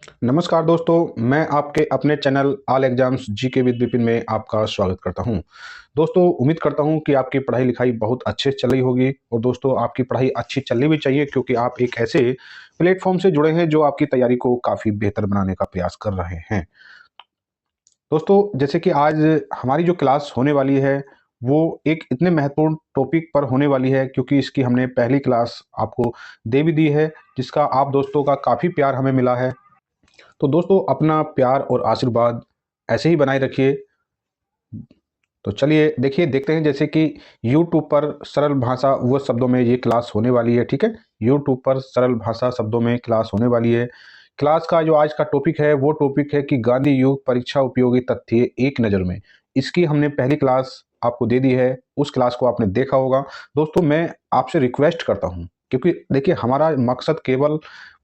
नमस्कार दोस्तों, मैं आपके अपने channel all exams GK with Vipin में आपका स्वागत करता हूं। दोस्तों, उम्मीद करता हूं कि आपकी पढ़ाई लिखाई बहुत अच्छे से चल रही होगी और दोस्तों आपकी पढ़ाई अच्छी चलनी भी चाहिए क्योंकि आप एक ऐसे प्लेटफॉर्म से जुड़े हैं जो आपकी तैयारी को काफ़ी बेहतर बनाने का प्रयास कर रहे हैं। दोस्तों, जैसे कि आज हमारी जो क्लास होने वाली है, वो एक इतने महत्वपूर्ण टॉपिक पर होने वाली है क्योंकि इसकी हमने पहली क्लास आपको दे भी दी है, जिसका आप दोस्तों का काफ़ी प्यार हमें मिला है। तो दोस्तों अपना प्यार और आशीर्वाद ऐसे ही बनाए रखिए। तो चलिए देखिए देखते हैं जैसे कि यूट्यूब पर सरल भाषा व शब्दों में ये क्लास होने वाली है, ठीक है। यूट्यूब पर सरल भाषा शब्दों में क्लास होने वाली है। क्लास का जो आज का टॉपिक है वो टॉपिक है कि गांधी युग परीक्षा उपयोगी तथ्य एक नज़र में। इसकी हमने पहली क्लास आपको दे दी है, उस क्लास को आपने देखा होगा। दोस्तों मैं आपसे रिक्वेस्ट करता हूँ क्योंकि देखिए हमारा मकसद केवल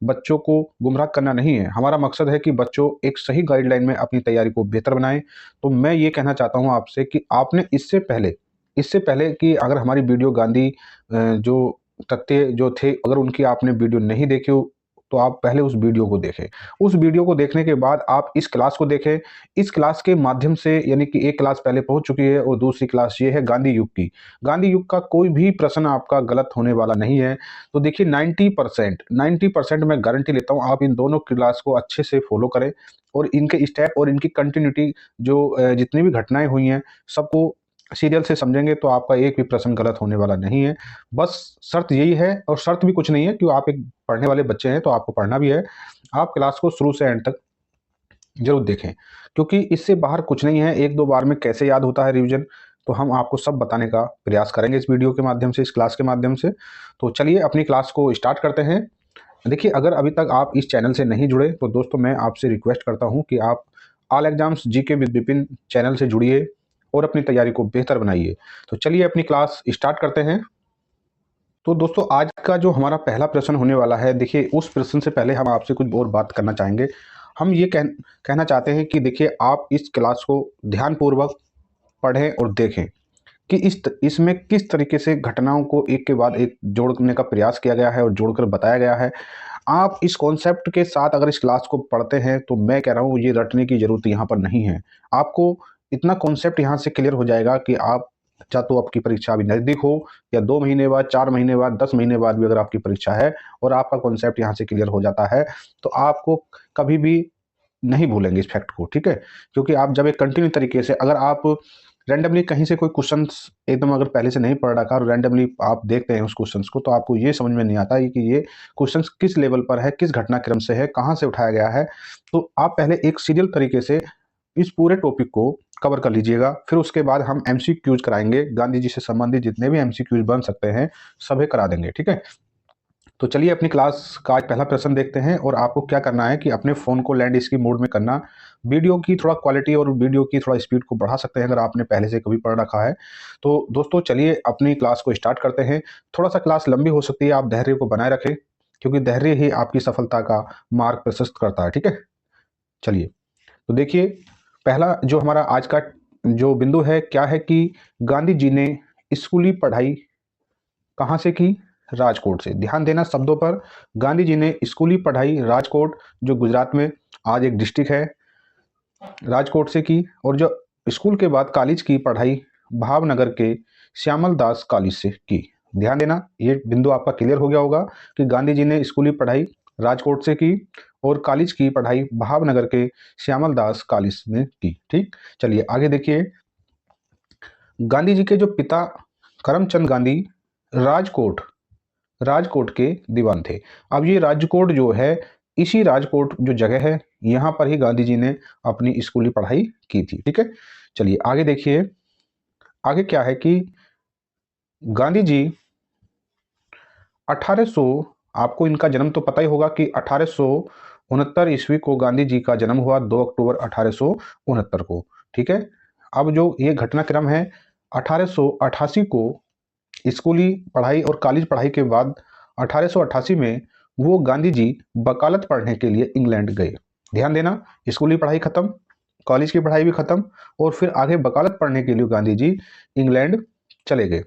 बच्चों को गुमराह करना नहीं है, हमारा मकसद है कि बच्चों एक सही गाइडलाइन में अपनी तैयारी को बेहतर बनाएं। तो मैं ये कहना चाहता हूँ आपसे कि आपने इससे पहले कि अगर हमारी वीडियो गांधी जो तथ्य जो थे अगर उनकी आपने वीडियो नहीं देखी हो तो आप पहले उस वीडियो को देखें। उस वीडियो को देखने के बाद आप इस क्लास को देखें। इस क्लास के माध्यम से यानी कि एक क्लास पहले पहुंच चुकी है और दूसरी क्लास ये है गांधी युग की। गांधी युग का कोई भी प्रश्न आपका गलत होने वाला नहीं है। तो देखिए 90% मैं गारंटी लेता हूँ आप इन दोनों क्लास को अच्छे से फॉलो करें और इनके स्टेप और इनकी कंटिन्यूटी जो जितनी भी घटनाएं हुई हैं सबको सीरियल से समझेंगे तो आपका एक भी प्रश्न गलत होने वाला नहीं है। बस शर्त यही है और शर्त भी कुछ नहीं है क्योंकि आप एक पढ़ने वाले बच्चे हैं तो आपको पढ़ना भी है। आप क्लास को शुरू से एंड तक ज़रूर देखें क्योंकि इससे बाहर कुछ नहीं है। 1-2 बार में कैसे याद होता है रिवीजन, तो हम आपको सब बताने का प्रयास करेंगे इस वीडियो के माध्यम से, इस क्लास के माध्यम से। तो चलिए अपनी क्लास को स्टार्ट करते हैं। देखिए अगर अभी तक आप इस चैनल से नहीं जुड़े तो दोस्तों मैं आपसे रिक्वेस्ट करता हूँ कि आप all exams GK with Vipin channel से जुड़िए और अपनी तैयारी को बेहतर बनाइए। तो चलिए अपनी क्लास स्टार्ट करते हैं। तो दोस्तों आज का जो हमारा पहला प्रश्न होने वाला है, देखिए उस प्रश्न से पहले हम आपसे कुछ और बात करना चाहेंगे। हम ये कहना चाहते हैं कि देखिए आप इस क्लास को ध्यानपूर्वक पढ़ें और देखें कि इसमें किस तरीके से घटनाओं को एक के बाद एक जोड़ने का प्रयास किया गया है और जोड़कर बताया गया है। आप इस कॉन्सेप्ट के साथ अगर इस क्लास को पढ़ते हैं तो मैं कह रहा हूँ ये रटने की ज़रूरत यहाँ पर नहीं है। आपको इतना कॉन्सेप्ट यहाँ से क्लियर हो जाएगा कि आप चाहे तो आपकी परीक्षा अभी नज़दीक हो या 2 महीने बाद, 4 महीने बाद, 10 महीने बाद भी अगर आपकी परीक्षा है और आपका कॉन्सेप्ट यहाँ से क्लियर हो जाता है तो आपको कभी भी नहीं भूलेंगे इस फैक्ट को, ठीक है। क्योंकि आप जब एक कंटिन्यू तरीके से अगर आप रैंडमली कहीं से कोई क्वेश्चंस एकदम अगर पहले से नहीं पढ़ रखा और रैंडमली आप देखते हैं उस क्वेश्चंस को तो आपको ये समझ में नहीं आता है कि ये क्वेश्चंस किस लेवल पर है, किस घटनाक्रम से है, कहाँ से उठाया गया है। तो आप पहले एक सीरियल तरीके से इस पूरे टॉपिक को कवर कर लीजिएगा, फिर उसके बाद हम एमसीक्यूज कराएंगे। गांधी जी से संबंधित जितने भी एमसीक्यूज बन सकते हैं सभी करा देंगे, ठीक है। तो चलिए अपनी क्लास का आज पहला प्रश्न देखते हैं और आपको क्या करना है कि अपने फ़ोन को लैंड स्क्रीन मोड में करना। वीडियो की थोड़ा क्वालिटी और वीडियो की थोड़ा स्पीड को बढ़ा सकते हैं अगर आपने पहले से कभी पढ़ रखा है। तो दोस्तों चलिए अपनी क्लास को स्टार्ट करते हैं। थोड़ा सा क्लास लंबी हो सकती है, आप धैर्य को बनाए रखें क्योंकि धैर्य ही आपकी सफलता का मार्ग प्रशस्त करता है, ठीक है। चलिए तो देखिए पहला जो हमारा आज का जो बिंदु है क्या है कि गांधी जी ने स्कूली पढ़ाई कहाँ से की? राजकोट से। ध्यान देना शब्दों पर। गांधी जी ने स्कूली पढ़ाई राजकोट जो गुजरात में आज एक डिस्ट्रिक्ट है, राजकोट से की और जो स्कूल के बाद कॉलेज की पढ़ाई भावनगर के श्यामल दास कॉलेज से की। ध्यान देना ये बिंदु आपका क्लियर हो गया होगा कि गांधी जी ने स्कूली पढ़ाई राजकोट से की और कॉलेज की पढ़ाई भावनगर के श्यामल दास कॉलेज में की, ठीक। चलिए आगे देखिए। गांधी जी के जो पिता करमचंद गांधी राजकोट राजकोट के दीवान थे। अब ये राजकोट जो है, इसी राजकोट जो जगह है यहाँ पर ही गांधी जी ने अपनी स्कूली पढ़ाई की थी, ठीक है। चलिए आगे देखिए। आगे क्या है कि गांधी जी 1800, आपको इनका जन्म तो पता ही होगा कि 1869 ईस्वी को गांधी जी का जन्म हुआ 2 अक्टूबर 1869 को, ठीक है। अब जो ये घटनाक्रम है 1888 को स्कूली पढ़ाई और कॉलेज पढ़ाई के बाद 1888 में वो गांधी जी वकालत पढ़ने के लिए इंग्लैंड गए। ध्यान देना स्कूली पढ़ाई खत्म, कॉलेज की पढ़ाई भी खत्म और फिर आगे वकालत पढ़ने के लिए गांधी जी इंग्लैंड चले गए।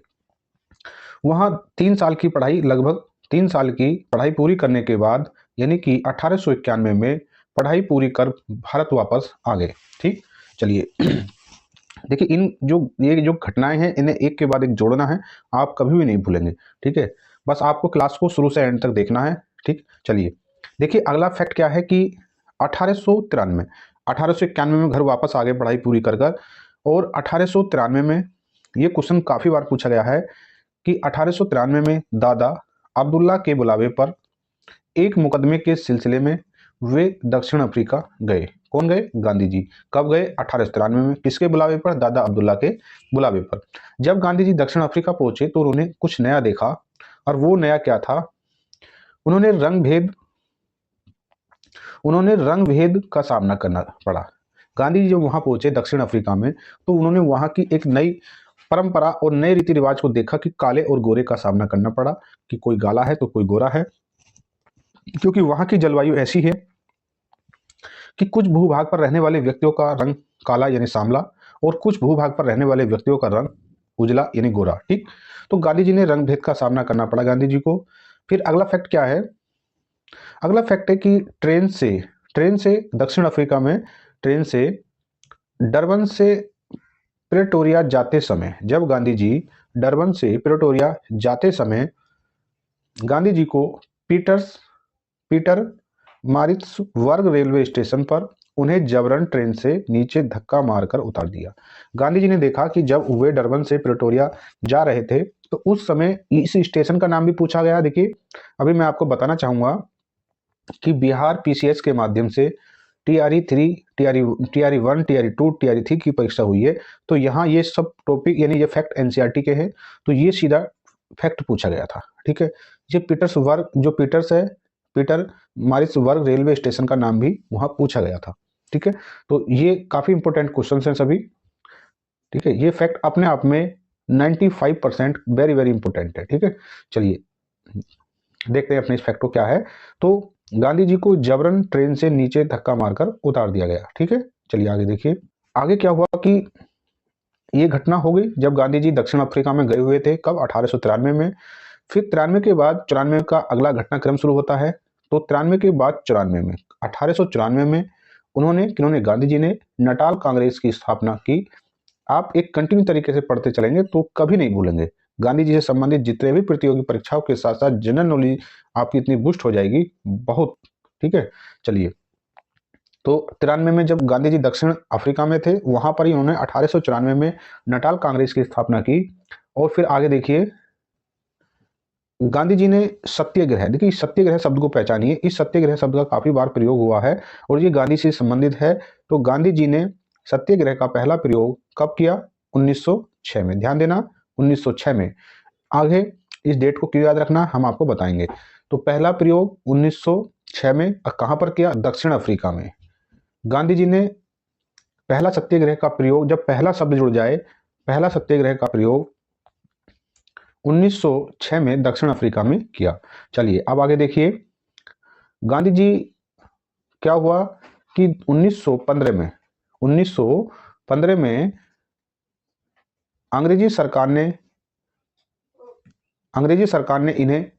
वहाँ 3 साल की पढ़ाई, लगभग 3 साल की पढ़ाई पूरी करने के बाद यानी कि 1891 में पढ़ाई पूरी कर भारत वापस आ गए। ठीक, चलिए देखिए ये जो घटनाएं हैं इन्हें एक के बाद एक जोड़ना है, आप कभी भी नहीं भूलेंगे। ठीक है, बस आपको क्लास को शुरू से एंड तक देखना है। ठीक, चलिए देखिए अगला फैक्ट क्या है कि 1891 में घर वापस आ गए पढ़ाई पूरी कर कर। और 1893 में ये क्वेश्चन काफ़ी बार पूछा गया है कि 1893 में दादा अब्दुल्ला के बुलावे पर एक मुकदमे के सिलसिले में वे दक्षिण अफ्रीका गए। कौन गए? गांधी जी। कब गए? 1893 में। किसके बुलावे पर? दादा अब्दुल्ला के बुलावे पर। जब गांधी जी दक्षिण अफ्रीका पहुंचे तो उन्होंने कुछ नया देखा, और वो नया क्या था? उन्होंने रंग भेद का सामना करना पड़ा। गांधी जी जब वहां पहुंचे दक्षिण अफ्रीका में तो उन्होंने वहां की एक नई परंपरा और नए रीति रिवाज को देखा कि काले और गोरे का सामना करना पड़ा, कि कोई काला है तो कोई गोरा है, क्योंकि वहां की जलवायु ऐसी है कि कुछ भूभाग पर रहने वाले व्यक्तियों का रंग काला यानी सांवला, और कुछ भूभाग पर रहने वाले व्यक्तियों का रंग उजला यानी गोरा। ठीक, तो गांधी जी ने रंग भेद का सामना करना पड़ा गांधी जी को। फिर अगला फैक्ट क्या है? अगला फैक्ट है कि ट्रेन से दक्षिण अफ्रीका में ट्रेन से डरबन से प्रेटोरिया जाते समय, जब गांधी जी डरबन से प्रेटोरिया जाते समय गांधी जी को पीटर मारित्सबर्ग रेलवे स्टेशन पर उन्हें जबरन ट्रेन से नीचे धक्का मारकर उतार दिया। गांधी जी ने देखा कि जब वे डरबन से प्रेटोरिया जा रहे थे तो उस समय इस स्टेशन का नाम भी पूछा गया। देखिए अभी मैं आपको बताना चाहूंगा कि बिहार पीसीएस के माध्यम से TRE 3, TRE 1, TRE 2, TRE 3 की परीक्षा हुई है। तो यहाँ ये सब टॉपिक यानी ये फैक्ट NCERT के हैं, तो ये सीधा फैक्ट पूछा गया था। ठीक है, ये पीटर मारित्सबर्ग रेलवे स्टेशन का नाम भी वहाँ पूछा गया था। ठीक है, तो ये काफ़ी इंपॉर्टेंट क्वेश्चन हैं सभी। ठीक है, ये फैक्ट अपने आप में 95% वेरी वेरी इंपॉर्टेंट है। ठीक है, चलिए देखते हैं अपने इस फैक्ट को क्या है। तो गांधी जी को जबरन ट्रेन से नीचे धक्का मारकर उतार दिया गया। ठीक है, चलिए आगे देखिए। आगे क्या हुआ कि ये घटना हो गई जब गांधी जी दक्षिण अफ्रीका में गए हुए थे। कब? 1893 में। फिर 93 के बाद 94 का अगला घटनाक्रम शुरू होता है। तो 93 के बाद 94 में 1894 में किन्होंने गांधी जी ने नटाल कांग्रेस की स्थापना की। आप एक कंटिन्यू तरीके से पढ़ते चलेंगे तो कभी नहीं भूलेंगे। गांधी जी से संबंधित जितने भी प्रतियोगी परीक्षाओं के साथ साथ जनरल नॉलेज आपकी इतनी बूस्ट हो जाएगी बहुत। ठीक है, चलिए तो 93 में जब गांधी जी दक्षिण अफ्रीका में थे वहां पर ही उन्होंने 1894 में नटाल कांग्रेस की स्थापना की। और फिर आगे देखिए गांधी जी ने सत्याग्रह, देखिए सत्याग्रह शब्द को पहचानिए। इस सत्याग्रह शब्द का काफी बार प्रयोग हुआ है और ये गांधी से संबंधित है। तो गांधी जी ने सत्याग्रह का पहला प्रयोग कब किया? 1906 में। ध्यान देना 1906 में। आगे इस डेट को क्यों याद रखना हम आपको बताएंगे। तो पहला प्रयोग 1906 में कहां पर किया? दक्षिण अफ्रीका में। गांधी जी ने पहला सत्याग्रह का प्रयोग, जब पहला शब्द जुड़ जाए, पहला सत्याग्रह का प्रयोग 1906 में दक्षिण अफ्रीका में किया। चलिए अब आगे देखिए गांधी जी क्या हुआ कि 1915 में अंग्रेजी सरकार ने इन्हें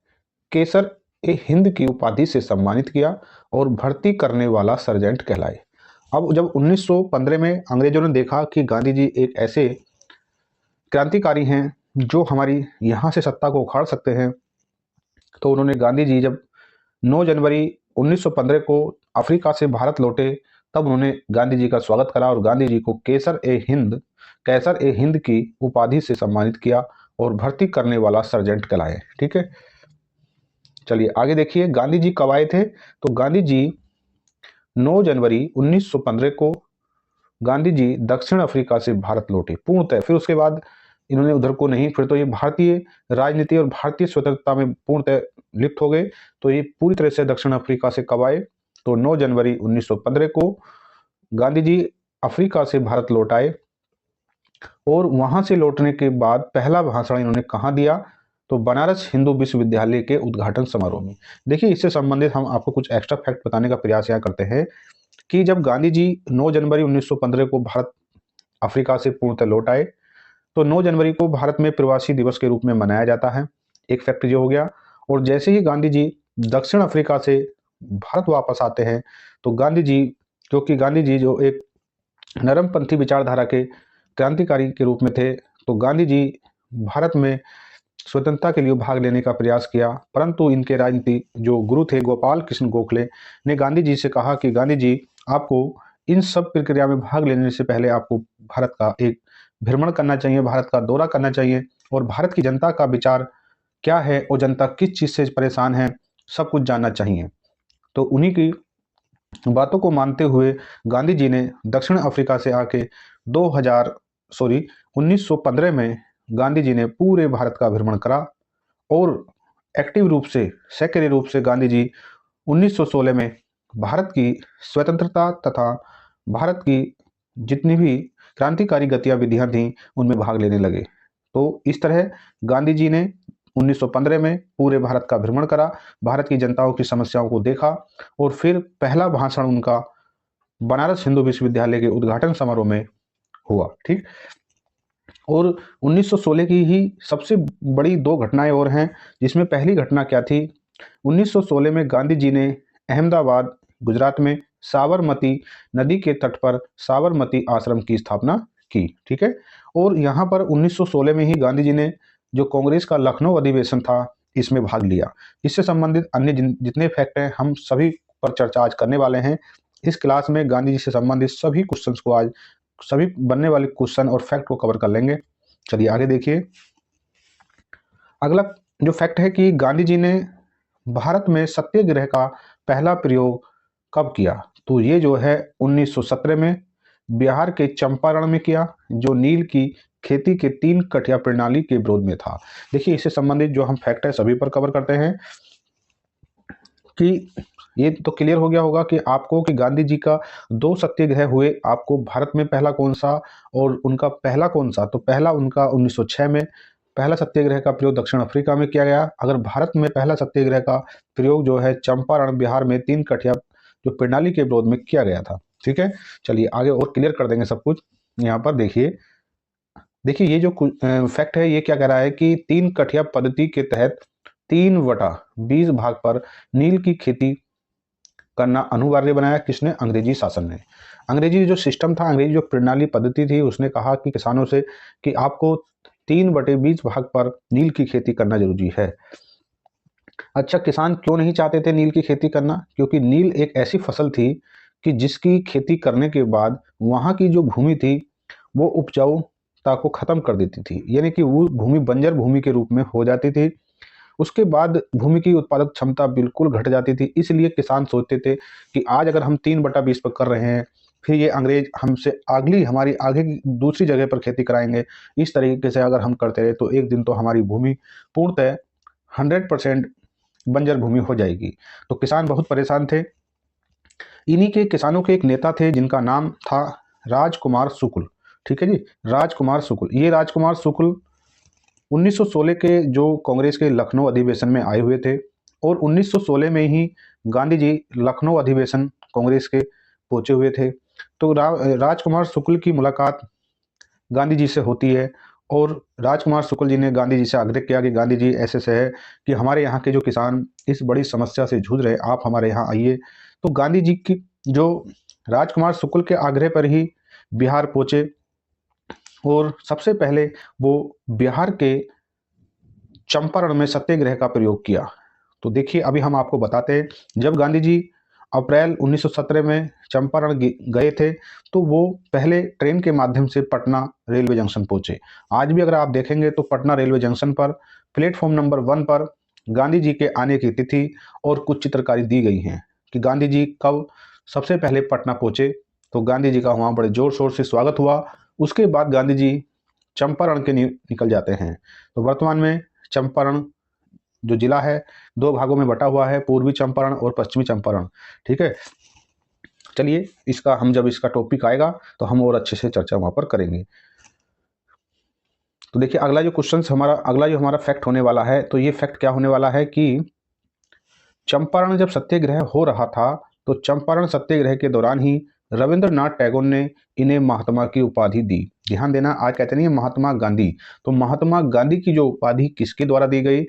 केसर ए हिंद की उपाधि से सम्मानित किया और भर्ती करने वाला सर्जेंट कहलाए। अब जब 1915 में अंग्रेजों ने देखा कि गांधी जी एक ऐसे क्रांतिकारी हैं जो हमारी यहाँ से सत्ता को उखाड़ सकते हैं, तो उन्होंने गांधी जी जब 9 जनवरी 1915 को अफ्रीका से भारत लौटे तब उन्होंने गांधी जी का स्वागत करा और गांधी जी को कैसर ए हिंद की उपाधि से सम्मानित किया और भर्ती करने वाला सर्जेंट कहलाए। ठीक है, चलिए आगे देखिए गांधी जी कब आए थे। तो गांधी जी 9 जनवरी 1915 को गांधी जी दक्षिण अफ्रीका से भारत लौटे पूर्णतः। फिर उसके बाद इन्होंने उधर को नहीं, फिर तो ये भारतीय राजनीति और भारतीय स्वतंत्रता में पूर्णतः लिप्त हो गए। तो ये पूरी तरह से दक्षिण अफ्रीका से कब आए? तो 9 जनवरी 1915 को गांधी जी अफ्रीका से भारत लौट आए और वहां से लौटने के बाद पहला भाषण इन्होंने कहाँ दिया? तो बनारस हिंदू विश्वविद्यालय के उद्घाटन समारोह में। देखिए इससे संबंधित हम आपको कुछ एक्स्ट्रा फैक्ट बताने का प्रयास यहाँ करते हैं कि जब गांधी जी 9 जनवरी 1915 को भारत अफ्रीका से पूर्णतः लौट आए तो 9 जनवरी को भारत में प्रवासी दिवस के रूप में मनाया जाता है। एक फैक्ट ये हो गया। और जैसे ही गांधी जी दक्षिण अफ्रीका से भारत वापस आते हैं तो गांधी जी, क्योंकि गांधी जी जो एक नरमपंथी विचारधारा के क्रांतिकारी के रूप में थे, तो गांधी जी भारत में स्वतंत्रता के लिए भाग लेने का प्रयास किया, परंतु इनके राजनीति जो गुरु थे गोपाल कृष्ण गोखले ने गांधी जी से कहा कि गांधी जी, आपको इन सब प्रक्रिया में भाग लेने से पहले आपको भारत का एक भ्रमण करना चाहिए, भारत का दौरा करना चाहिए और भारत की जनता का विचार क्या है और जनता किस चीज़ से परेशान है, सब कुछ जानना चाहिए। तो उन्हीं की बातों को मानते हुए गांधी जी ने दक्षिण अफ्रीका से आके 1915 में गांधी जी ने पूरे भारत का भ्रमण करा और एक्टिव रूप से, सक्रिय रूप से गांधी जी 1916 में भारत की स्वतंत्रता तथा भारत की जितनी भी क्रांतिकारी गतिविधियां थीं उनमें भाग लेने लगे। तो इस तरह गांधी जी ने 1915 में पूरे भारत का भ्रमण करा, भारत की जनताओं की समस्याओं को देखा और फिर पहला भाषण उनका बनारस हिंदू विश्वविद्यालय के उद्घाटन समारोह में हुआ। ठीक। और 1916 की ही सबसे बड़ी दो घटनाएं और हैं, जिसमें पहली घटना क्या थी, 1916 में गांधी जी ने अहमदाबाद गुजरात में साबरमती नदी के तट पर साबरमती आश्रम की स्थापना की। ठीक है। और यहाँ पर 1916 में ही गांधी जी ने जो कांग्रेस का लखनऊ अधिवेशन था इसमें भाग लिया। इससे संबंधित अन्य जितने फैक्ट हैं हम सभी पर चर्चा आज करने वाले हैं। इस क्लास में गांधी जी से संबंधित सभी क्वेश्चंस को आज, सभी बनने वाले क्वेश्चन और फैक्ट को कवर कर लेंगे। चलिए आगे देखिए। अगला जो फैक्ट है कि गांधी जी ने भारत में सत्याग्रह का पहला प्रयोग कब किया, तो ये जो है 1917 में बिहार के चंपारण में किया, जो नील की खेती के 3 कठिया प्रणाली के विरोध में था। देखिए इससे संबंधित जो हम फैक्ट है सभी पर कवर करते हैं कि ये तो क्लियर हो गया होगा कि आपको कि गांधी जी का 2 सत्याग्रह हुए, आपको भारत में पहला कौन सा और उनका पहला कौन सा, तो पहला उनका 1906 में पहला सत्याग्रह का प्रयोग दक्षिण अफ्रीका में किया गया। अगर भारत में पहला सत्याग्रह का प्रयोग जो है चंपारण बिहार में 3 कठिया जो प्रणाली के विरोध में किया गया था। ठीक है। चलिए आगे और क्लियर कर देंगे सब कुछ। यहाँ पर देखिए ये जो फैक्ट है ये क्या कह रहा है कि 3 कठिया पद्धति के तहत 3/20 भाग पर नील की खेती करना अनिवार्य बनाया। किसने? अंग्रेजी शासन ने। अंग्रेजी जो सिस्टम था, अंग्रेजी जो प्रणाली पद्धति थी, उसने कहा कि किसानों से कि आपको 3/20 भाग पर नील की खेती करना जरूरी है। अच्छा, किसान क्यों नहीं चाहते थे नील की खेती करना? क्योंकि नील एक ऐसी फसल थी कि जिसकी खेती करने के बाद वहाँ की जो भूमि थी वो उपजाऊता को खत्म कर देती थी, यानी कि वो भूमि बंजर भूमि के रूप में हो जाती थी। उसके बाद भूमि की उत्पादक क्षमता बिल्कुल घट जाती थी। इसलिए किसान सोचते थे कि आज अगर हम 3/20 पर कर रहे हैं, फिर ये अंग्रेज हमसे हमारी आगे की दूसरी जगह पर खेती कराएंगे। इस तरीके से अगर हम करते रहे तो एक दिन तो हमारी भूमि पूर्णतः 100% बंजर भूमि हो जाएगी। तो किसान बहुत परेशान थे। इन्हीं के किसानों के एक नेता थे जिनका नाम था राजकुमार शुक्ल। ठीक है जी, राजकुमार शुक्ल। ये राजकुमार शुक्ल 1916 के जो कांग्रेस के लखनऊ अधिवेशन में आए हुए थे और 1916 में ही गांधी जी लखनऊ अधिवेशन कांग्रेस के पहुंचे हुए थे। तो राजकुमार शुक्ल की मुलाकात गांधी जी से होती है और राजकुमार शुक्ल जी ने गांधी जी से आग्रह किया कि गांधी जी ऐसे से है कि हमारे यहाँ के जो किसान इस बड़ी समस्या से जूझ रहे हैं, आप हमारे यहाँ आइए। तो गांधी जी की जो राजकुमार शुक्ल के आग्रह पर ही बिहार पहुंचे और सबसे पहले वो बिहार के चंपारण में सत्याग्रह का प्रयोग किया। तो देखिए अभी हम आपको बताते हैं, जब गांधी जी अप्रैल 1917 में चंपारण गए थे तो वो पहले ट्रेन के माध्यम से पटना रेलवे जंक्शन पहुंचे। आज भी अगर आप देखेंगे तो पटना रेलवे जंक्शन पर प्लेटफॉर्म नंबर 1 पर गांधी जी के आने की तिथि और कुछ चित्रकारी दी गई हैं कि गांधी जी कब सबसे पहले पटना पहुंचे। तो गांधी जी का वहाँ बड़े जोर शोर से स्वागत हुआ। उसके बाद गांधी जी चंपारण के निकल जाते हैं। तो वर्तमान में चंपारण जो जिला है 2 भागों में बटा हुआ है, पूर्वी चंपारण और पश्चिमी चंपारण। ठीक है। चलिए हम जब इसका टॉपिक आएगा तो हम और अच्छे से चर्चा वहां पर करेंगे। तो देखिए अगला जो हमारा फैक्ट होने वाला है, तो ये फैक्ट क्या होने वाला है कि चंपारण जब सत्याग्रह हो रहा था तो चंपारण सत्याग्रह के दौरान ही रविंद्रनाथ टैगोर ने इन्हें महात्मा की उपाधि दी। ध्यान देना, आज कहते नहीं महात्मा गांधी, तो महात्मा गांधी की जो उपाधि किसके द्वारा दी गई?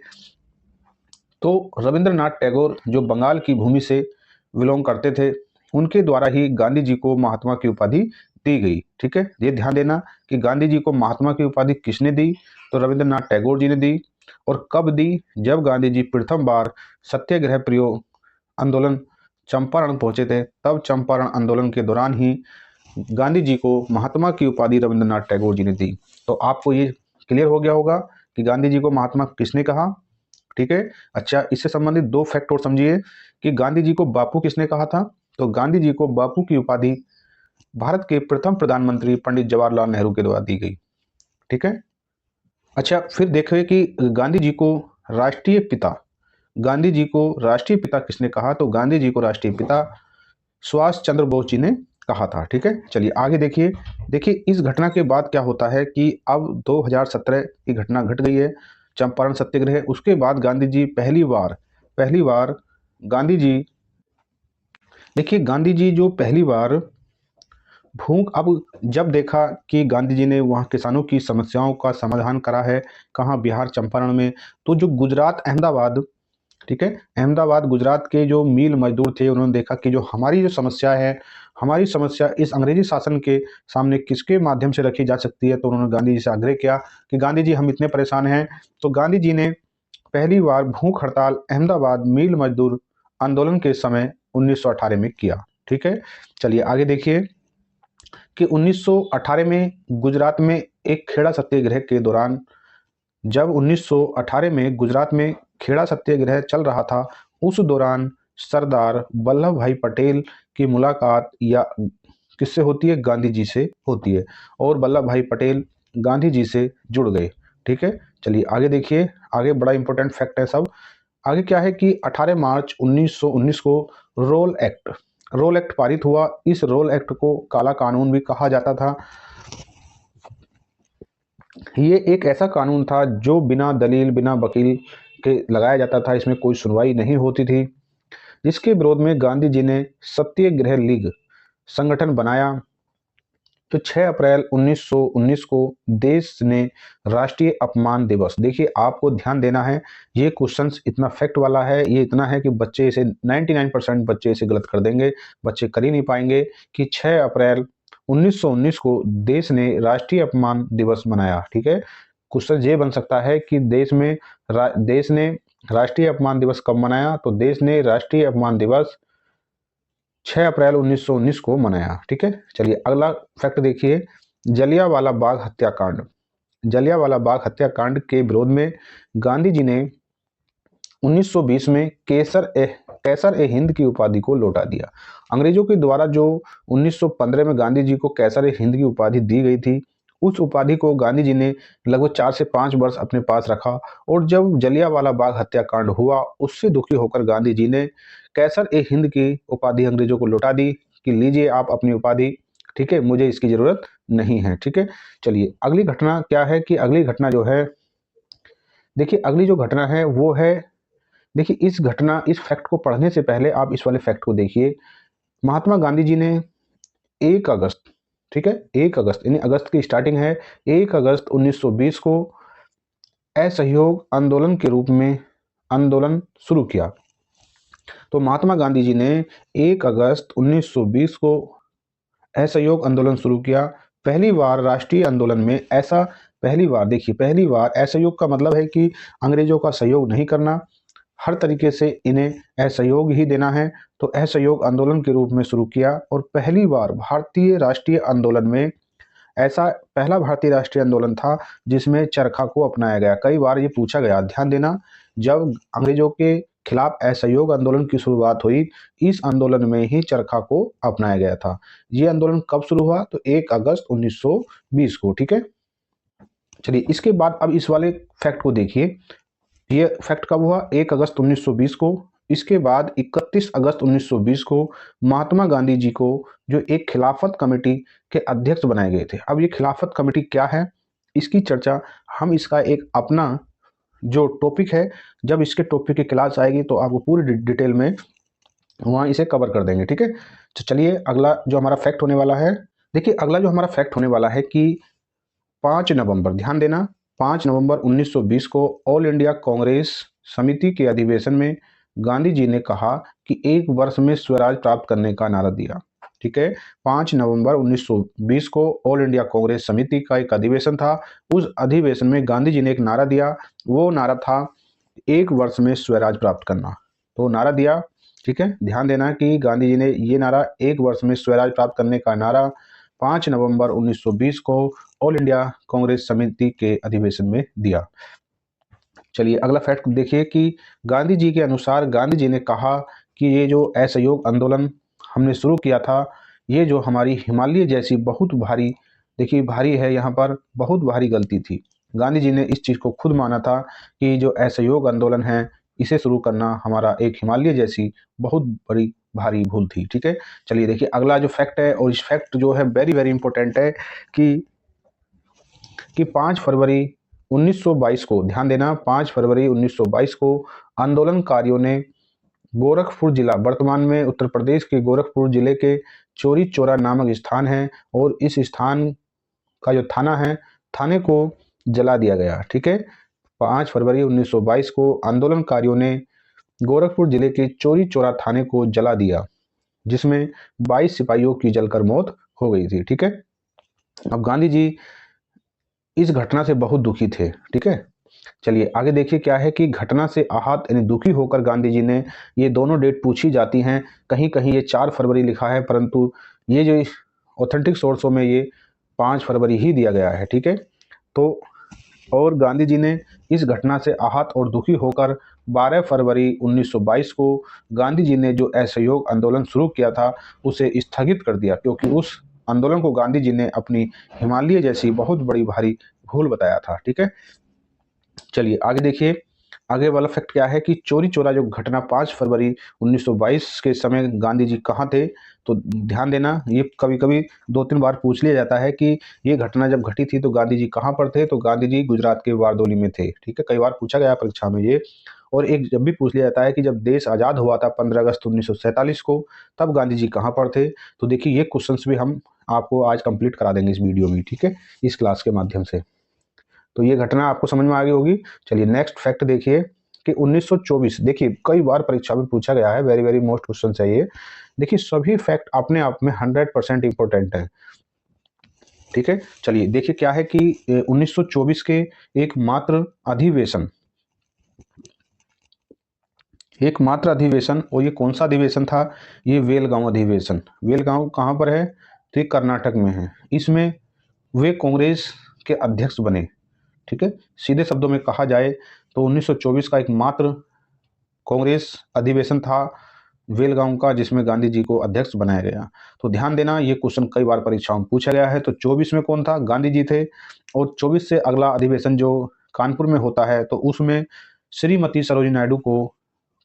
तो रविंद्रनाथ टैगोर जो बंगाल की भूमि से बिलोंग करते थे, उनके द्वारा ही गांधी जी को महात्मा की उपाधि दी गई। ठीक है, ये ध्यान देना कि गांधी जी को महात्मा की उपाधि किसने दी, तो रविंद्रनाथ टैगोर जी ने दी। और कब दी, जब गांधी जी प्रथम बार सत्याग्रह प्रयोग आंदोलन चंपारण पहुंचे थे, तब चंपारण आंदोलन के दौरान ही गांधी जी को महात्मा की उपाधि रविंद्रनाथ टैगोर जी ने दी। तो आपको ये क्लियर हो गया होगा कि गांधी जी को महात्मा किसने कहा। ठीक है, अच्छा, इससे संबंधित दो फैक्ट और समझिए कि गांधी जी को बापू किसने कहा था। तो गांधी जी को बापू की उपाधि भारत के प्रथम प्रधानमंत्री पंडित जवाहरलाल नेहरू के द्वारा दी गई। ठीक है, अच्छा, फिर देखिए कि गांधी जी को राष्ट्रीय पिता, गांधी जी को राष्ट्रीय पिता किसने कहा। तो गांधी जी को राष्ट्रीय पिता सुभाष चंद्र बोस जी ने कहा था। ठीक है, चलिए आगे देखिए। देखिए इस घटना के बाद क्या होता है कि अब 2017 की घटना घट गई है, चंपारण सत्याग्रह। उसके बाद गांधी जी पहली बार गांधी जी, देखिए गांधी जी जो पहली बार भूख, अब जब देखा कि गांधी जी ने वहाँ किसानों की समस्याओं का समाधान करा है, कहाँ, बिहार चंपारण में, तो जो गुजरात अहमदाबाद, ठीक है, अहमदाबाद गुजरात के जो मिल मजदूर थे, उन्होंने देखा कि जो हमारी जो समस्या है, हमारी समस्या इस अंग्रेजी शासन के सामने किसके माध्यम से रखी जा सकती है। तो उन्होंने गांधी जी से आग्रह किया कि गांधी जी हम इतने परेशान हैं। तो गांधी जी ने पहली बार भूख हड़ताल अहमदाबाद मिल मजदूर आंदोलन के समय 1918 में किया। ठीक है, चलिए आगे देखिए कि 1918 में गुजरात में एक खेड़ा सत्याग्रह के दौरान, जब 1918 में गुजरात में खेड़ा सत्याग्रह चल रहा था, उस दौरान सरदार वल्लभ भाई पटेल की मुलाकात या किससे होती है, गांधी जी से होती है, और वल्लभ भाई पटेल गांधी जी से जुड़ गए। ठीक है, चलिए आगे देखिए, आगे बड़ा इंपॉर्टेंट फैक्ट है सब। आगे क्या है कि 18 मार्च 1919 को रोल एक्ट पारित हुआ। इस रोल एक्ट को काला कानून भी कहा जाता था। ये एक ऐसा कानून था जो बिना दलील, बिना वकील के लगाया जाता था, इसमें कोई सुनवाई नहीं होती थी, जिसके विरोध में गांधी जी ने सत्याग्रह लीग संगठन बनाया। तो 6 अप्रैल 1919 को देश ने राष्ट्रीय अपमान दिवस, देखिए आपको ध्यान देना है, ये क्वेश्चंस इतना फैक्ट वाला है, ये इतना है कि बच्चे इसे 99% बच्चे इसे गलत कर देंगे, बच्चे कर ही नहीं पाएंगे कि 6 अप्रैल 1919 को देश ने राष्ट्रीय अपमान दिवस मनाया। ठीक है, क्वेश्चन ये बन सकता है कि देश ने राष्ट्रीय अपमान दिवस कब मनाया। तो देश ने राष्ट्रीय अपमान दिवस 6 अप्रैल 1919 को मनाया। ठीक है, चलिए अगला फैक्ट देखिए, जलियांवाला बाग हत्याकांड। जलियांवाला बाग हत्याकांड के विरोध में गांधी जी ने 1920 में कैसर ए हिंद की उपाधि को लौटा दिया। अंग्रेजों के द्वारा जो 1915 में गांधी जी को कैसर ए हिंद की उपाधि दी गई थी, उस उपाधि को गांधी जी ने लगभग 4 से 5 वर्ष अपने पास रखा। और जब जलियांवाला बाग हत्याकांड हुआ, उससे दुखी होकर गांधी जी ने कैसर ए हिंद की उपाधि अंग्रेजों को लौटा दी कि लीजिए आप अपनी उपाधि, ठीक है, मुझे इसकी जरूरत नहीं है। ठीक है, चलिए अगली घटना क्या है कि अगली घटना जो है, देखिए अगली जो घटना है वो है, देखिए इस फैक्ट को पढ़ने से पहले आप इस वाले फैक्ट को देखिए। महात्मा गांधी जी ने 1 अगस्त, ठीक है, 1 अगस्त यानी अगस्त की स्टार्टिंग है, 1 अगस्त 1920 को असहयोग आंदोलन के रूप में आंदोलन शुरू किया। तो महात्मा गांधी जी ने 1 अगस्त 1920 को असहयोग आंदोलन शुरू किया। पहली बार राष्ट्रीय आंदोलन में ऐसा, पहली बार देखिए, पहली बार असहयोग का मतलब है कि अंग्रेजों का सहयोग नहीं करना, हर तरीके से इन्हें असहयोग ही देना है। तो असहयोग आंदोलन के रूप में शुरू किया और पहली बार भारतीय राष्ट्रीय आंदोलन में ऐसा पहला भारतीय राष्ट्रीय आंदोलन था जिसमें चरखा को अपनाया गया। कई बार ये पूछा गया, ध्यान देना, जब अंग्रेजों के खिलाफ असहयोग आंदोलन की शुरुआत हुई, इस आंदोलन में ही चरखा को अपनाया गया था। ये आंदोलन कब शुरू हुआ, तो 1 अगस्त 1920 को। ठीक है, चलिए इसके बाद अब इस वाले फैक्ट को देखिए, ये फैक्ट कब हुआ, 1 अगस्त 1920 को। इसके बाद 31 अगस्त 1920 को महात्मा गांधी जी को जो एक खिलाफत कमेटी के अध्यक्ष बनाए गए थे। अब ये खिलाफत कमेटी क्या है, इसकी चर्चा हम, इसका एक अपना जो टॉपिक है, जब इसके टॉपिक की क्लास आएगी तो आपको पूरी डिटेल में वहाँ इसे कवर कर देंगे। ठीक है, तो चलिए अगला जो हमारा फैक्ट होने वाला है, देखिए अगला जो हमारा फैक्ट होने वाला है कि 5 नवंबर, ध्यान देना, 5 नवंबर 1920 को ऑल इंडिया कांग्रेस समिति के अधिवेशन में गांधी जी ने कहा कि 1 वर्ष में स्वराज प्राप्त करने का नारा दिया। ठीक है, 5 नवंबर 1920 को ऑल इंडिया कांग्रेस समिति का एक अधिवेशन था। उस अधिवेशन में गांधी जी ने एक नारा दिया, वो नारा था 1 वर्ष में स्वराज प्राप्त करना। तो नारा दिया, ठीक है, ध्यान देना कि गांधी जी ने ये नारा 1 वर्ष में स्वराज प्राप्त करने का नारा 5 नवंबर 1920 को ऑल इंडिया कांग्रेस समिति के अधिवेशन में दिया। चलिए अगला फैक्ट देखिए कि गांधी जी के अनुसार गांधी जी ने कहा कि ये जो असहयोग आंदोलन हमने शुरू किया था, ये जो हमारी हिमालय जैसी बहुत भारी, देखिए भारी है यहाँ पर, बहुत भारी गलती थी। गांधी जी ने इस चीज़ को खुद माना था कि जो असहयोग आंदोलन है इसे शुरू करना हमारा एक हिमालय जैसी बहुत बड़ी भारी भूल थी। ठीक है, चलिए देखिए अगला जो फैक्ट है, और इस फैक्ट जो है वेरी वेरी इंपॉर्टेंट है कि 5 फरवरी 1922 को, ध्यान देना, 5 फरवरी 1922 को आंदोलनकारियों ने गोरखपुर जिला, वर्तमान में उत्तर प्रदेश के गोरखपुर जिले के चौरी चौरा नामक स्थान है, और इस स्थान का जो थाना है, थाने को जला दिया गया। ठीक है, 5 फरवरी 1922 को आंदोलनकारियों ने गोरखपुर जिले के चौरी चौरा थाने को जला दिया, जिसमें 22 सिपाहियों की जलकर मौत हो गई थी। ठीक है, अब गांधी जी इस घटना से बहुत दुखी थे। ठीक है, चलिए आगे देखिए क्या है कि घटना से आहत यानी दुखी होकर गांधी जी ने, ये दोनों डेट पूछी जाती हैं, कहीं कहीं ये 4 फरवरी लिखा है, परंतु ये जो ऑथेंटिक सोर्सों में ये 5 फरवरी ही दिया गया है। ठीक है, तो और गांधी जी ने इस घटना से आहत और दुखी होकर 12 फरवरी 1922 को गांधी जी ने जो असहयोग आंदोलन शुरू किया था उसे स्थगित कर दिया, क्योंकि उस आंदोलन को गांधी जी ने अपनी हिमालय जैसी बहुत बड़ी भारी भूल बताया था। ठीक है, चलिए आगे देखिए, आगे वाला फैक्ट क्या है कि चौरी चौरा जो घटना 5 फरवरी 1922 के समय गांधी जी कहाँ थे, तो ध्यान देना, ये कभी कभी 2-3 बार पूछ लिया जाता है कि ये घटना जब घटी थी तो गांधी जी कहाँ पर थे, तो गांधी जी गुजरात के बारडोली में थे। ठीक है, कई बार पूछा गया परीक्षा में ये। और एक जब भी पूछ लिया जाता है कि जब देश आज़ाद हुआ था 15 अगस्त 1947 को, तब गांधी जी कहाँ पर थे, तो देखिए ये क्वेश्चंस भी हम आपको आज कंप्लीट करा देंगे इस वीडियो में। ठीक है, इस क्लास के माध्यम से, तो ये घटना आपको समझ में आ गई होगी। चलिए नेक्स्ट फैक्ट देखिए कि 1924, देखिए कई बार परीक्षा में पूछा गया है, वेरी वेरी मोस्ट क्वेश्चन है ये। देखिए सभी फैक्ट अपने आप में 100% इंपॉर्टेंट है। ठीक है, चलिए देखिए क्या है कि 1924 के एकमात्र अधिवेशन, और ये कौन सा अधिवेशन था, ये वेलगांव अधिवेशन। वेलगांव कहाँ पर है, तो ये कर्नाटक में है। इसमें वे कांग्रेस के अध्यक्ष बने। ठीक है, सीधे शब्दों में कहा जाए तो 1924 का एकमात्र कांग्रेस अधिवेशन था वेलगांव का, जिसमें गांधी जी को अध्यक्ष बनाया गया। तो ध्यान देना, ये क्वेश्चन कई बार परीक्षाओं में पूछा गया है। तो 24 में कौन था, गांधी जी थे। और 24 से अगला अधिवेशन जो कानपुर में होता है, तो उसमें श्रीमती सरोजिनी नायडू को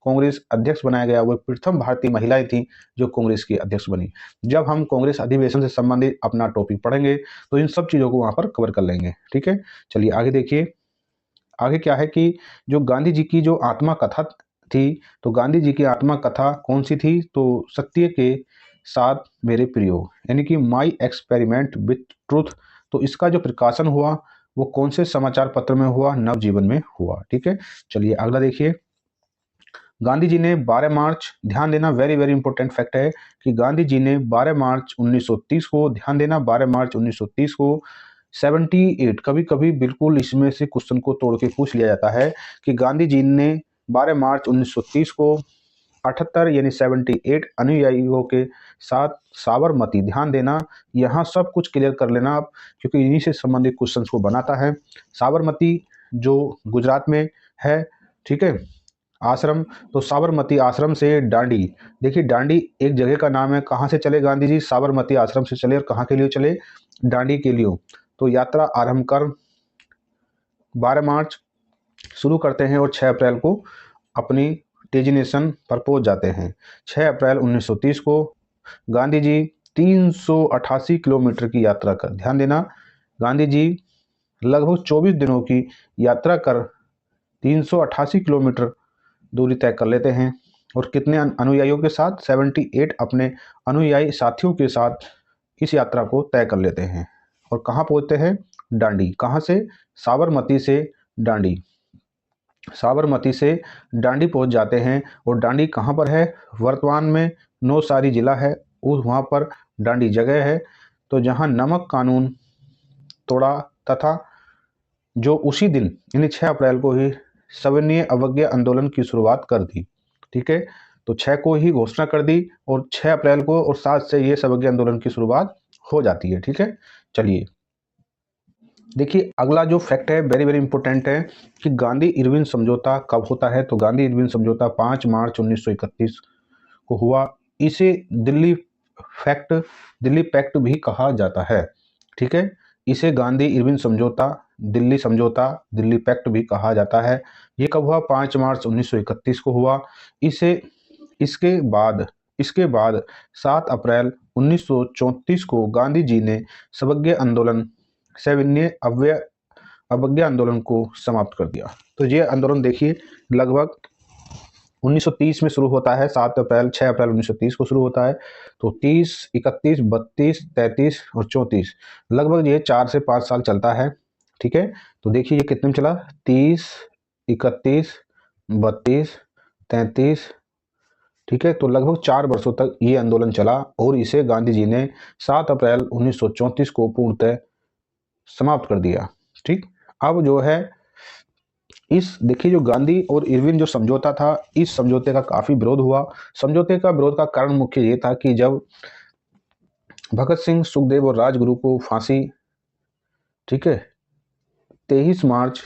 कांग्रेस अध्यक्ष बनाया गया। वो प्रथम भारतीय महिलाएं थी जो कांग्रेस की अध्यक्ष बनी। जब हम कांग्रेस अधिवेशन से संबंधित अपना टॉपिक पढ़ेंगे तो इन सब चीज़ों को वहाँ पर कवर कर लेंगे। ठीक है, चलिए आगे देखिए, आगे क्या है कि जो गांधी जी की जो आत्मा कथा थी, तो गांधी जी की आत्मा कथा कौन सी थी, तो सत्य के साथ मेरे प्रयोग, यानी कि माई एक्सपेरिमेंट विथ ट्रूथ। तो इसका जो प्रकाशन हुआ वो कौन से समाचार पत्र में हुआ, नवजीवन में हुआ। ठीक है, चलिए अगला देखिए, गांधी जी ने 12 मार्च, ध्यान देना वेरी वेरी इंपॉर्टेंट फैक्ट है कि गांधी जी ने 12 मार्च 1930 को, ध्यान देना 12 मार्च 1930 को 78, कभी कभी बिल्कुल इसमें से क्वेश्चन को तोड़ के पूछ लिया जाता है कि गांधी जी ने 12 मार्च 1930 को 78 यानी 78 अनुयायियों के साथ साबरमती, ध्यान देना यहाँ सब कुछ क्लियर कर लेना आप, क्योंकि इन्हीं से संबंधित क्वेश्चंस को बनाता है। साबरमती जो गुजरात में है, ठीक है, आश्रम, तो साबरमती आश्रम से दांडी, देखिए दांडी एक जगह का नाम है। कहाँ से चले गांधी जी, साबरमती आश्रम से चले, और कहाँ के लिए चले, दांडी के लिए। तो यात्रा आरंभ कर 12 मार्च शुरू करते हैं और 6 अप्रैल को अपनी डेस्टिनेशन पर पहुंच जाते हैं। 6 अप्रैल 1930 को गांधी जी 388 किलोमीटर की यात्रा कर, ध्यान देना गांधी जी लगभग 24 दिनों की यात्रा कर 388 किलोमीटर दूरी तय कर लेते हैं। और कितने अनुयायियों के साथ, 78 अपने अनुयायी साथियों के साथ इस यात्रा को तय कर लेते हैं। और कहाँ पहुँचते हैं, दांडी। कहाँ से, साबरमती से दांडी। साबरमती से डांडी पहुंच जाते हैं। और डांडी कहाँ पर है? वर्तमान में नौसारी जिला है, उस वहाँ पर डांडी जगह है। तो जहाँ नमक कानून तोड़ा तथा जो उसी दिन यानी 6 अप्रैल को ही सविनय अवज्ञा आंदोलन की शुरुआत कर दी। ठीक है, तो 6 को ही घोषणा कर दी और 6 अप्रैल को और 7 से ये सविनय आंदोलन की शुरुआत हो जाती है। ठीक है, चलिए देखिए अगला जो फैक्ट है वेरी वेरी इंपॉर्टेंट है कि गांधी इरविन समझौता कब होता है। तो गांधी इरविन समझौता 5 मार्च 1931 को हुआ। इसे दिल्ली पैक्ट भी कहा जाता है। ठीक है, इसे गांधी इरविन समझौता, दिल्ली पैक्ट भी कहा जाता है। ये कब हुआ? 5 मार्च 1931 को हुआ। इसे इसके बाद इसके बाद 7 अप्रैल 1934 को गांधी जी ने सविनय अवज्ञा आंदोलन को समाप्त कर दिया। तो ये आंदोलन देखिए लगभग 1930 में शुरू होता है। 6 अप्रैल 1930 को शुरू होता है। तो 30, 31, 32, 33 और 34 लगभग ये 4 से 5 साल चलता है। ठीक है, तो देखिए ये कितने में चला? 30, 31, 32, 33। ठीक है, तो लगभग 4 वर्षों तक ये आंदोलन चला और इसे गांधी जी ने 7 अप्रैल 1934 को पूर्णतः समाप्त कर दिया। ठीक, अब जो है इस देखिए जो गांधी और इरविन जो समझौता था, इस समझौते का काफी विरोध हुआ। समझौते का विरोध का कारण मुख्य ये था कि जब भगत सिंह, सुखदेव और राजगुरु को फांसी, ठीक है, 23 मार्च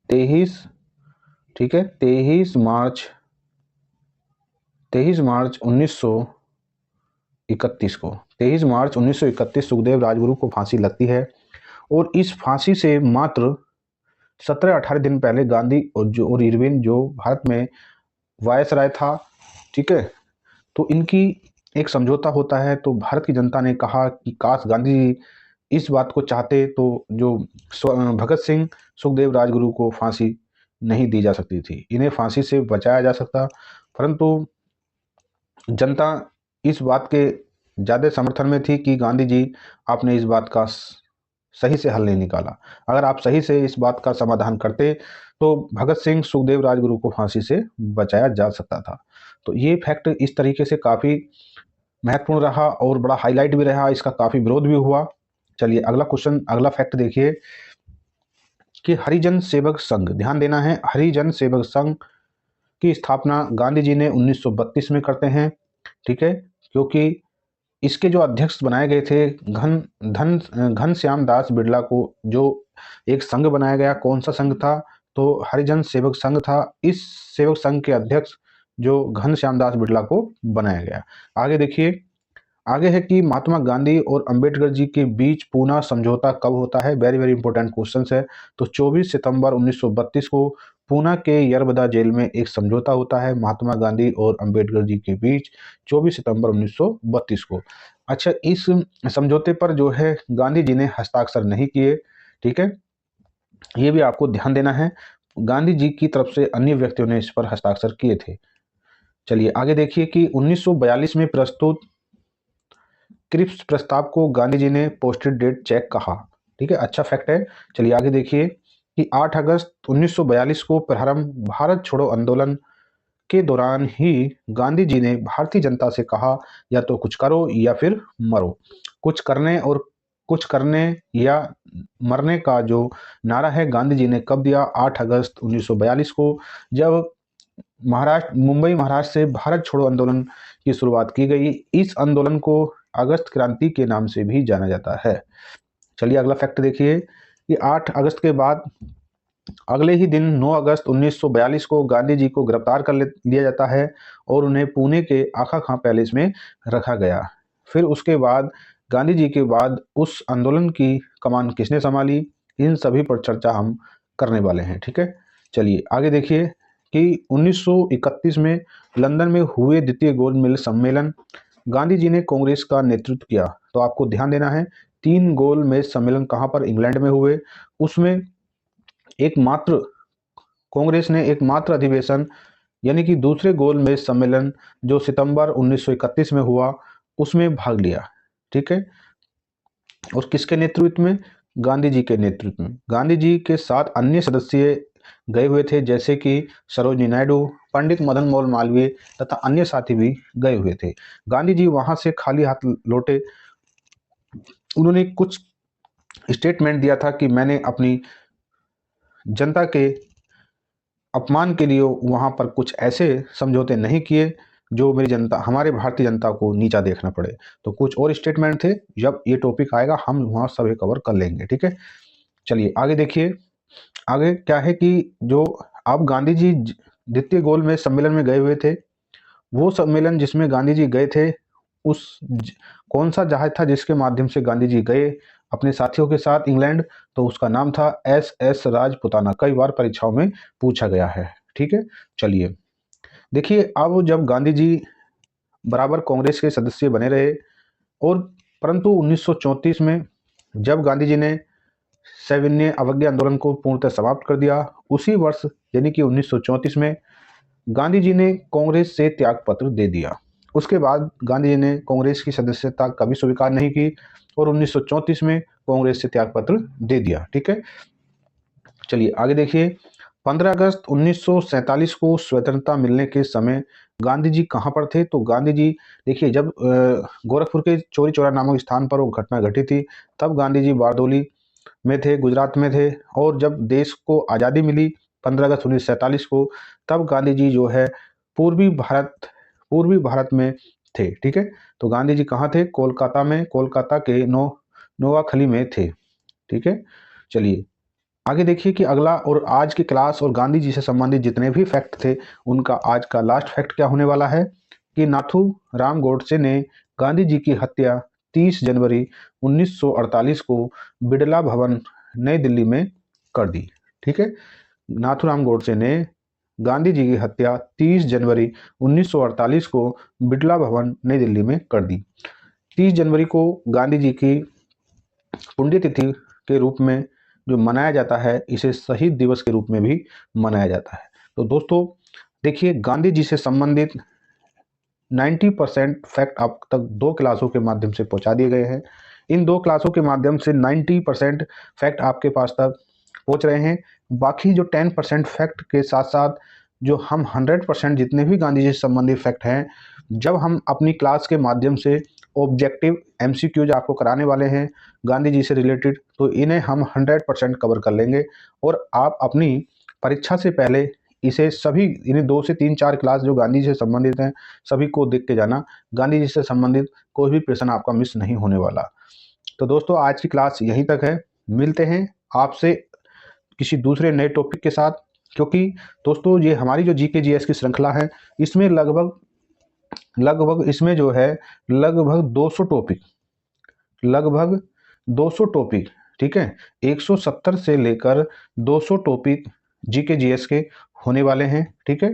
23 ठीक है 23 मार्च 1931 सुखदेव राजगुरु को फांसी लगती है। और इस फांसी से मात्र 17-18 दिन पहले गांधी और इरविन जो भारत में वायसराय था, ठीक है, तो इनकी एक समझौता होता है। तो भारत की जनता ने कहा कि काश गांधी जी इस बात को चाहते तो जो भगत सिंह, सुखदेव, राजगुरु को फांसी नहीं दी जा सकती थी, इन्हें फांसी से बचाया जा सकता। परंतु जनता इस बात के ज़्यादा समर्थन में थी कि गांधी जी आपने इस बात का सही से हल नहीं निकाला। अगर आप सही से इस बात का समाधान करते तो भगत सिंह, सुखदेव, राजगुरु को फांसी से बचाया जा सकता था। तो ये फैक्ट इस तरीके से काफ़ी महत्वपूर्ण रहा और बड़ा हाईलाइट भी रहा, इसका काफ़ी विरोध भी हुआ। चलिए अगला फैक्ट देखिए कि हरिजन सेवक संघ, ध्यान देना है, हरिजन सेवक संघ की स्थापना गांधी जी ने 1932 में करते हैं। ठीक है, क्योंकि इसके जो अध्यक्ष बनाए गए थे घनश्याम दास बिरला को जो एक संघ बनाया गया। कौन सा संघ था? तो हरिजन सेवक संघ था। इस सेवक संघ के अध्यक्ष जो घनश्याम दास बिरला को बनाया गया। आगे देखिए, आगे है कि महात्मा गांधी और अंबेडकर जी के बीच पूना समझौता कब होता है? वेरी वेरी इंपॉर्टेंट क्वेश्चन है। तो 24 सितंबर 1932 को पूना के यरबदा जेल में एक समझौता होता है महात्मा गांधी और अंबेडकर जी के बीच, 24 सितंबर 1932 को। अच्छा, इस समझौते पर जो है गांधी जी ने हस्ताक्षर नहीं किए। ठीक है, ये भी आपको ध्यान देना है, गांधी जी की तरफ से अन्य व्यक्तियों ने इस पर हस्ताक्षर किए थे। चलिए आगे देखिए कि 1942 में प्रस्तुत क्रिप्स प्रस्ताव को गांधी जी ने पोस्टेड डेट चेक कहा। ठीक है, अच्छा फैक्ट है। चलिए आगे देखिए कि 8 अगस्त 1942 को प्रारंभ भारत छोड़ो आंदोलन के दौरान ही गांधी जी ने भारतीय जनता से कहा या तो कुछ करो या फिर मरो। कुछ करने या मरने का जो नारा है गांधी जी ने कब दिया? 8 अगस्त 1942 को, जब मुंबई महाराष्ट्र से भारत छोड़ो आंदोलन की शुरुआत की गई। इस आंदोलन को अगस्त क्रांति के नाम से भी जाना जाता है। चलिए अगला फैक्ट देखिए कि 8 अगस्त के बाद अगले ही दिन 9 अगस्त 1942 को गांधी जी को गिरफ्तार कर लिया जाता है और उन्हें पुणे के आगा खां पैलेस में रखा गया। फिर उसके बाद गांधी जी के बाद उस आंदोलन की कमान किसने संभाली? इन सभी पर चर्चा हम करने वाले हैं। ठीक है, चलिए आगे देखिए कि 1931 में लंदन में हुए द्वितीय गोल्ड मेज सम्मेलन, गांधी जी ने कांग्रेस का नेतृत्व किया। तो आपको ध्यान देना है, 3 गोल्ड मेज सम्मेलन कहाँ पर? इंग्लैंड में हुए। उसमें कांग्रेस ने एकमात्र अधिवेशन यानी कि दूसरे गोल्ड मेज सम्मेलन जो सितंबर 1931 में हुआ, उसमें भाग लिया। ठीक है, और किसके नेतृत्व में? गांधी जी के नेतृत्व में। गांधी जी के साथ अन्य सदस्य गए हुए थे, जैसे कि सरोजिनी नायडू, पंडित मदन मोहन मालवीय तथा अन्य साथी भी गए हुए थे। गांधी जी वहां से खाली हाथ लौटे। उन्होंने कुछ स्टेटमेंट दिया था कि मैंने अपनी जनता के अपमान के लिए वहां पर कुछ ऐसे समझौते नहीं किए जो मेरी जनता, हमारे भारतीय जनता को नीचा देखना पड़े। तो कुछ और स्टेटमेंट थे, जब ये टॉपिक आएगा हम वहां सभी कवर कर लेंगे, ठीक है। चलिए आगे देखिए। आगे क्या है कि जो अब गांधी जी द्वितीय गोल में सम्मेलन में गए हुए थे, वो सम्मेलन जिसमें गांधी जी गए थे, कौन सा जहाज था जिसके माध्यम से गांधी जी गए अपने साथियों के साथ इंग्लैंड, तो उसका नाम था SS राजपुताना। कई बार परीक्षाओं में पूछा गया है, ठीक है। चलिए देखिए, अब जब गांधी जी बराबर कांग्रेस के सदस्य बने रहे, और परंतु 1934 में जब गांधी जी ने सविनय अवज्ञा आंदोलन को पूर्णतः समाप्त कर दिया, उसी वर्ष यानी कि 1934 में गांधी जी ने कांग्रेस से त्याग पत्र दे दिया। उसके बाद गांधी जी ने कांग्रेस की सदस्यता कभी स्वीकार नहीं की और 1934 में कांग्रेस से त्याग पत्र दे दिया, ठीक है। चलिए आगे देखिए। 15 अगस्त 1947 को स्वतंत्रता मिलने के समय गांधी जी कहाँ पर थे? तो गांधी जी देखिए, जब गोरखपुर के चौरी चौरा नामक स्थान पर वो घटना घटी थी, तब गांधी जी बारदोली में थे, गुजरात में थे। और जब देश को आज़ादी मिली 15 अगस्त 1947 को, तब गांधी जी जो है पूर्वी भारत में थे, ठीक है। तो गांधी जी कहाँ थे? कोलकाता में, कोलकाता के नोवाखली में थे, ठीक है। चलिए आगे देखिए कि अगला, और आज की क्लास और गांधी जी से संबंधित जितने भी फैक्ट थे, उनका आज का लास्ट फैक्ट क्या होने वाला है कि नाथूराम गोडसे ने गांधी जी की हत्या 30 जनवरी 1948 को बिड़ला भवन नई दिल्ली में कर दी, ठीक है। नाथूराम गोडसे ने गांधी जी की हत्या 30 जनवरी 1948 को बिड़ला भवन नई दिल्ली में कर दी। 30 जनवरी को गांधी जी की पुण्यतिथि के रूप में जो मनाया जाता है, इसे शहीद दिवस के रूप में भी मनाया जाता है। तो दोस्तों देखिए, गांधी जी से संबंधित 90% फैक्ट आप तक 2 क्लासों के माध्यम से पहुंचा दिए गए हैं। इन 2 क्लासों के माध्यम से 90% फैक्ट आपके पास तक पहुंच रहे हैं। बाकी जो 10% फैक्ट के साथ साथ जो हम 100% जितने भी गांधी जी से संबंधित फैक्ट हैं, जब हम अपनी क्लास के माध्यम से ऑब्जेक्टिव MCQज आपको कराने वाले हैं गांधी जी से रिलेटेड, तो इन्हें हम 100% कवर कर लेंगे। और आप अपनी परीक्षा से पहले इसे सभी, इन्हें 2 से 3-4 क्लास जो गांधी जी से संबंधित हैं, सभी को देख के जाना। गांधी जी से संबंधित कोई भी प्रश्न आपका मिस नहीं होने वाला। तो दोस्तों आज की क्लास यहीं तक है। मिलते हैं आपसे किसी दूसरे नए टॉपिक के साथ, क्योंकि दोस्तों ये हमारी जो GK GS की श्रृंखला है, इसमें लगभग इसमें जो है लगभग 200 टॉपिक, ठीक है। 170 से लेकर 200 टॉपिक GK GS के होने वाले हैं, ठीक है,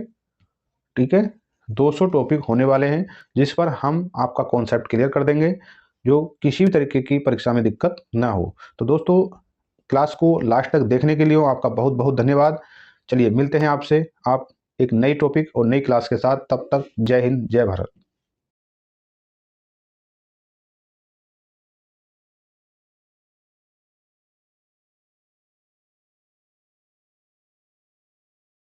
ठीक है। 200 टॉपिक होने वाले हैं जिस पर हम आपका कॉन्सेप्ट क्लियर कर देंगे, जो किसी भी तरीके की परीक्षा में दिक्कत ना हो। तो दोस्तों क्लास को लास्ट तक देखने के लिए आपका बहुत बहुत धन्यवाद। चलिए मिलते हैं आपसे आप एक नई टॉपिक और नई क्लास के साथ। तब तक जय हिंद, जय भारत।